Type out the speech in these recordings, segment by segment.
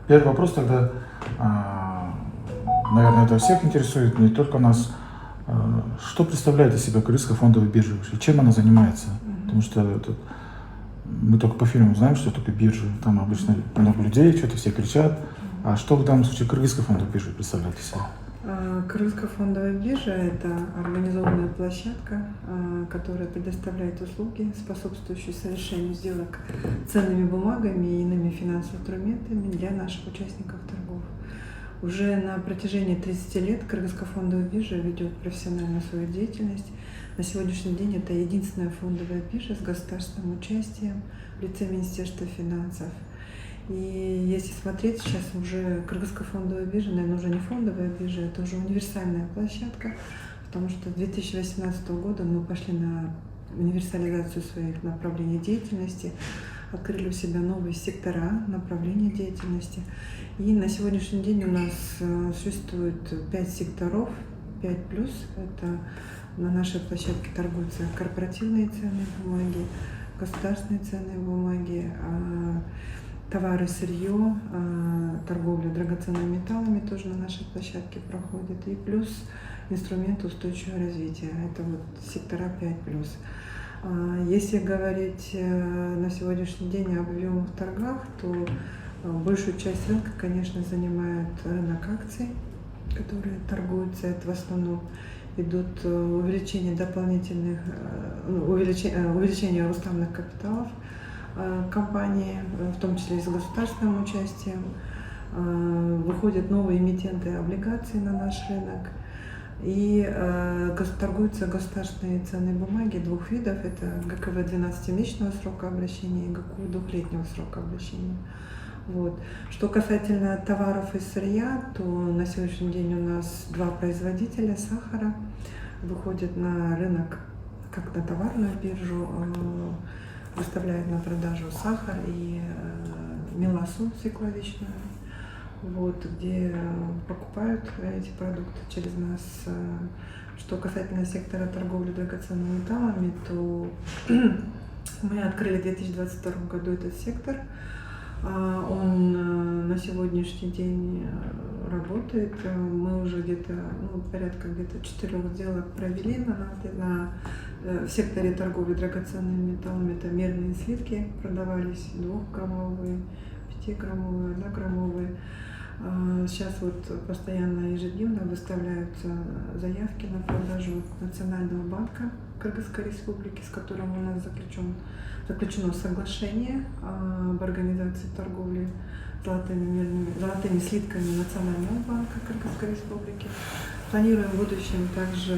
Первый вопрос тогда, наверное, это всех интересует, не только нас. Что представляет из себя Кыргызская фондовая биржа вообще? Чем она занимается? Потому что мы только по фильмам знаем, что такое биржа. Там обычно много людей, что-то все кричат. А что в данном случае Кыргызская фондовая биржа представляет из себя? Кыргызская фондовая биржа – это организованная площадка, которая предоставляет услуги, способствующие совершению сделок ценными бумагами и иными финансовыми инструментами для наших участников торгов. Уже на протяжении 30 лет Кыргызская фондовая биржа ведет профессиональную свою деятельность. На сегодняшний день это единственная фондовая биржа с государственным участием в лице Министерства финансов. И если смотреть, сейчас уже Кыргызская фондовая биржа, наверное, уже не фондовая биржа, это уже универсальная площадка, потому что с 2018 года мы пошли на универсализацию своих направлений деятельности, открыли у себя новые сектора направления деятельности. И на сегодняшний день у нас существует 5 секторов, 5+. Это на нашей площадке торгуются корпоративные ценные бумаги, государственные ценные бумаги, товары, сырье, торговля драгоценными металлами тоже на нашей площадке проходит. И плюс инструменты устойчивого развития. Это вот сектора 5+. Если говорить на сегодняшний день об объемах торгах, то большую часть рынка, конечно, занимает рынок акций, которые торгуются. Это в основном идут увеличение дополнительных, увеличение уставных капиталов компании, в том числе и с государственным участием. Выходят новые эмитенты облигаций на наш рынок. И торгуются государственные ценные бумаги двух видов. Это ГКВ 12-месячного срока обращения и ГКУ 2-летнего срока обращения. Вот. Что касательно товаров и сырья, то на сегодняшний день у нас 2 производителя сахара выходят на рынок, как на товарную биржу, выставляют на продажу сахар и мелассу свекловичную, вот, где покупают эти продукты через нас. Что касательно сектора торговли драгоценными металлами, то мы открыли в 2022 году этот сектор. Он на сегодняшний день работает. Мы уже порядка 4 сделок провели в секторе торговли драгоценными металлами. Это медные слитки продавались 2-граммовые, 5-граммовые, 1-граммовые. Сейчас вот постоянно ежедневно выставляются заявки на продажу Национального банка Кыргызской Республики, с которым у нас заключено соглашение об организации торговли золотыми слитками Национального банка Кыргызской Республики. Планируем в будущем также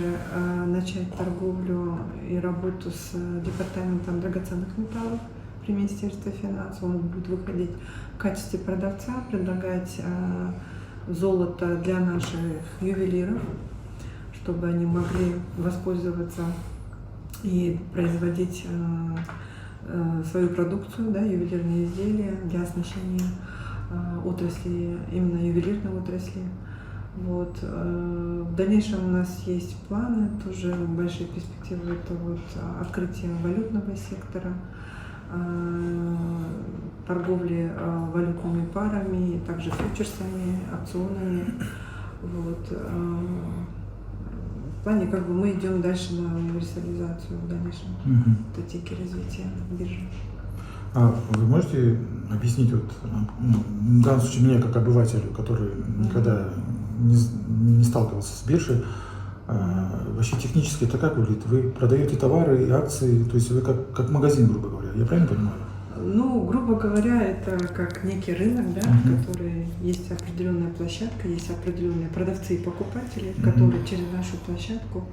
начать торговлю и работу с департаментом драгоценных металлов при Министерстве финансов. Он будет выходить в качестве продавца, предлагать золото для наших ювелиров, чтобы они могли воспользоваться и производить свою продукцию, ювелирные изделия для оснащения отрасли, именно ювелирной отрасли. Вот. В дальнейшем у нас есть планы, тоже большие перспективы, это открытие валютного сектора, торговли валютными парами, также фьючерсами, опционами. Вот. В плане мы идем дальше на универсализацию в дальнейшем стратегии развития биржи. Вы можете объяснить, в данном случае мне как обывателю, который никогда не сталкивался с биржей, вообще технически это как выглядит? Вы продаете товары и акции, то есть вы как магазин, грубо говоря, я правильно понимаю? Грубо говоря, это как некий рынок, в который есть определенная площадка, есть определенные продавцы и покупатели, которые через нашу площадку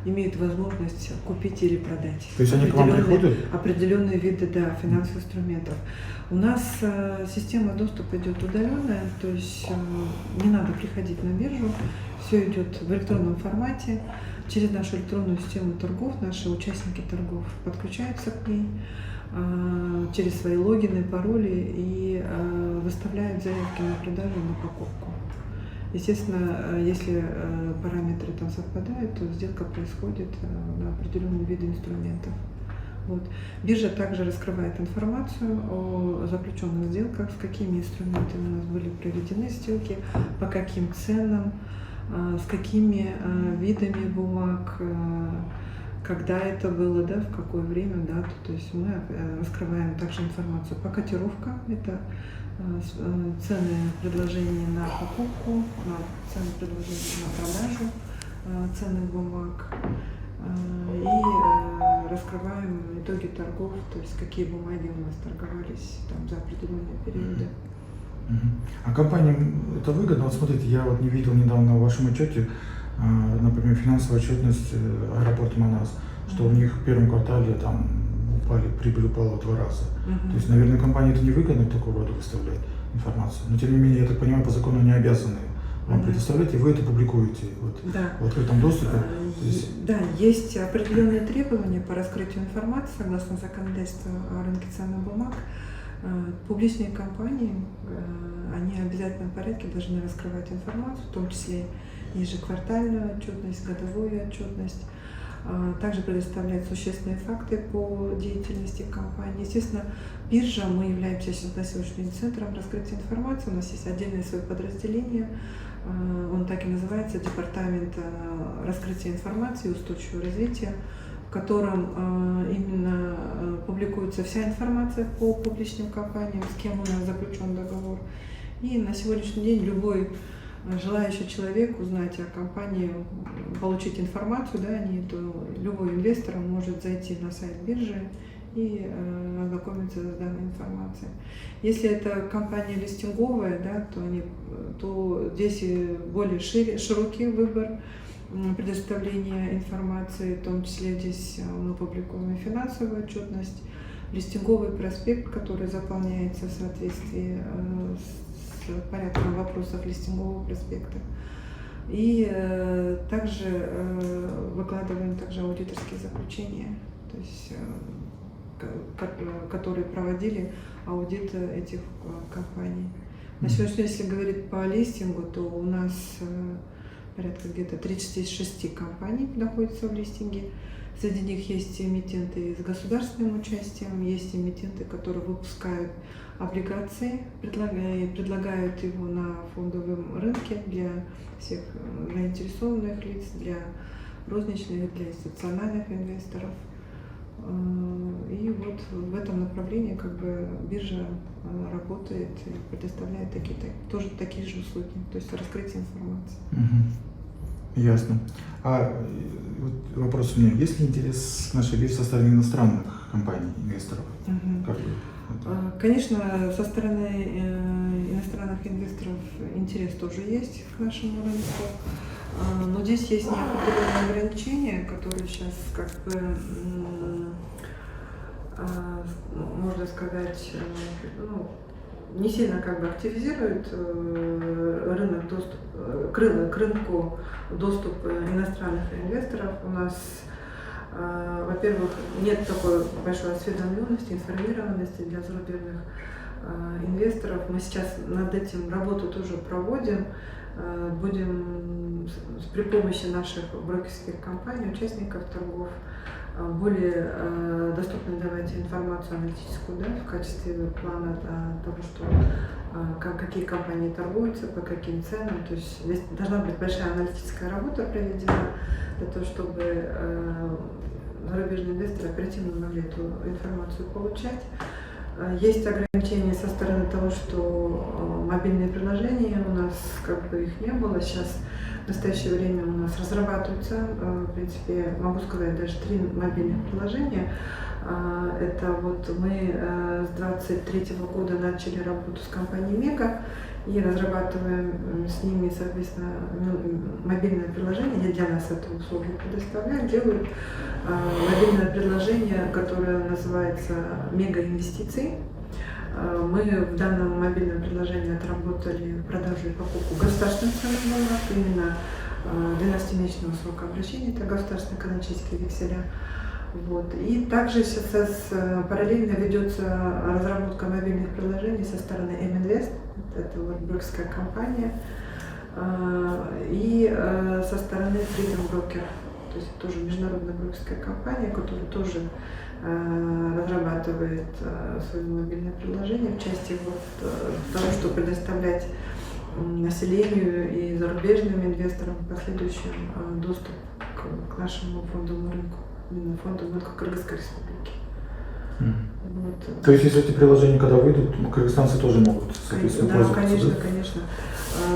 имеют возможность купить или продать. То есть они к вам приходят? Определенные виды финансовых инструментов. У нас система доступа идет удаленная, то есть не надо приходить на биржу, все идет в электронном формате. Через нашу электронную систему торгов наши участники торгов подключаются к ней через свои логины, пароли и выставляют заявки на продажу, на покупку. Естественно, если параметры там совпадают, то сделка происходит на определенные виды инструментов. Вот. Биржа также раскрывает информацию о заключенных сделках, с какими инструментами у нас были проведены сделки, по каким ценам, с какими видами бумаг, когда это было, да, в какое время, дату. То есть мы раскрываем также информацию по котировкам, это цены предложения на покупку, цены предложения на продажу ценных бумаг. И раскрываем итоги торгов, то есть какие бумаги у нас торговались там за определенные периоды. А компаниям это выгодно? Вот смотрите, я вот не видел недавно в вашем отчете, например, финансовая отчетность аэропорта Манас, что у них в первом квартале там прибыль упала в 2 раза. То есть, наверное, компании это невыгодно такого рода выставлять информацию. Но тем не менее, я так понимаю, по закону они обязаны вам предоставлять, и вы это публикуете Да. в открытом доступе. Да, есть определенные требования по раскрытию информации согласно законодательству о рынке ценных бумаг. Публичные компании, они в обязательном порядке должны раскрывать информацию, в том числе ежеквартальную отчетность, годовую отчетность, также предоставлять существенные факты по деятельности компании. Естественно, биржа, мы являемся сейчас на сегодняшний день центром раскрытия информации, у нас есть отдельное свое подразделение, он так и называется, Департамент раскрытия информации и устойчивого развития, в котором именно публикуется вся информация по публичным компаниям, с кем у нас заключен договор. И на сегодняшний день любой желающий человек узнать о компании, получить информацию, да, любой инвестор может зайти на сайт биржи и ознакомиться с данной информацией. Если это компания листинговая, да, то здесь более широкий выбор предоставления информации, в том числе здесь мы публикуем и финансовую отчетность, листинговый проспект, который заполняется в соответствии с порядком вопросов листингового проспекта. И также выкладываем также аудиторские заключения, то есть, которые проводили аудит этих компаний. На сегодняшний день, если говорить по листингу, то у нас порядка где-то 36 компаний находятся в листинге. Среди них есть эмитенты с государственным участием, есть эмитенты, которые выпускают облигации, предлагают его на фондовом рынке для всех заинтересованных лиц, для розничных, для институциональных инвесторов. И вот в этом направлении как бы биржа работает и предоставляет тоже такие же услуги, то есть раскрытие информации. Ясно. Вот вопрос у меня. Есть ли интерес к нашей бирже со стороны иностранных компаний, инвесторов? Конечно, со стороны иностранных инвесторов интерес тоже есть к нашему рынку, но здесь есть неопределенные ограничения, которые сейчас как бы, можно сказать, не сильно как бы активизирует рынок к рынку доступ иностранных инвесторов. У нас, во-первых, нет такой большой осведомленности, информированности для зарубежных инвесторов. Мы сейчас над этим работу тоже проводим. Будем при помощи наших брокерских компаний, участников торгов, более доступно давать информацию аналитическую, да, в качестве плана того, что какие компании торгуются, по каким ценам. То есть здесь должна быть большая аналитическая работа проведена для того, чтобы зарубежные инвесторы оперативно могли эту информацию получать. Есть ограничения со стороны того, что мобильные приложения у нас как бы их не было. Сейчас в настоящее время у нас разрабатываются, в принципе, могу сказать, даже 3 мобильных приложения. Это вот мы с 2023 года начали работу с компанией Мега и разрабатываем с ними, соответственно, мобильное приложение. Для нас эту услугу предоставляют, делают мобильное приложение, которое называется Мега Инвестиции. Мы в данном мобильном приложении отработали продажу и покупку государственных ценных бумаг, именно 12-месячного срока обращения, это государственные экономические векселя. Вот. И также сейчас параллельно ведется разработка мобильных приложений со стороны M-Invest, это вот брокерская компания, и со стороны Freedom Broker, то есть тоже международная брокерская компания, которая тоже разрабатывает свое мобильное приложение в части вот того, чтобы предоставлять населению и зарубежным инвесторам в последующем доступ к нашему фондовому рынку, именно фондовому рынку Кыргызской Республики. Вот. То есть, если эти приложения, когда выйдут, кыргызстанцы тоже могут, соответственно, Да, пользоваться, конечно, да? конечно.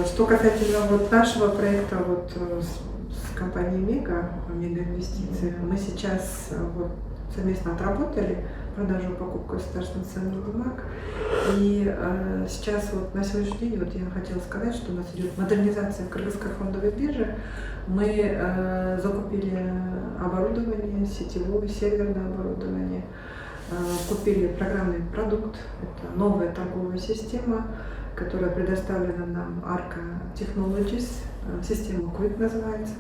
Что касательно вот нашего проекта вот с компанией Мега Инвестиции, мы сейчас вот совместно отработали продажу и покупку государственных ценных бумаг. И сейчас вот на сегодняшний день вот я хотела сказать, что у нас идет модернизация Кыргызской фондовой биржи. Мы закупили оборудование, сетевое, серверное оборудование, купили программный продукт, это новая торговая система, которая предоставлена нам Arca Technologies, система Quick называется.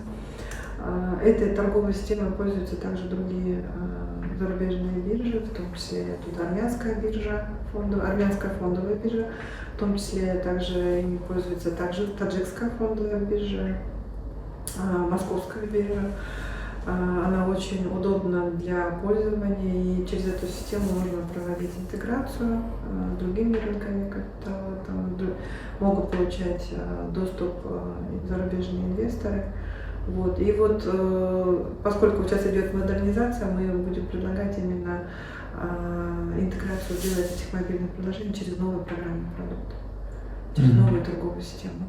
Этой торговой системой пользуются также другие зарубежные биржи, в том числе тут армянская биржа, армянская фондовая биржа, в том числе также ими пользуется также таджикская фондовая биржа, московская биржа. Она очень удобна для пользования, и через эту систему можно проводить интеграцию с другими рынками капитала, там могут получать доступ зарубежные инвесторы. Вот. И вот поскольку сейчас идет модернизация, мы будем предлагать именно интеграцию делать этих мобильных приложений через новый программный продукт, через новую торговую систему.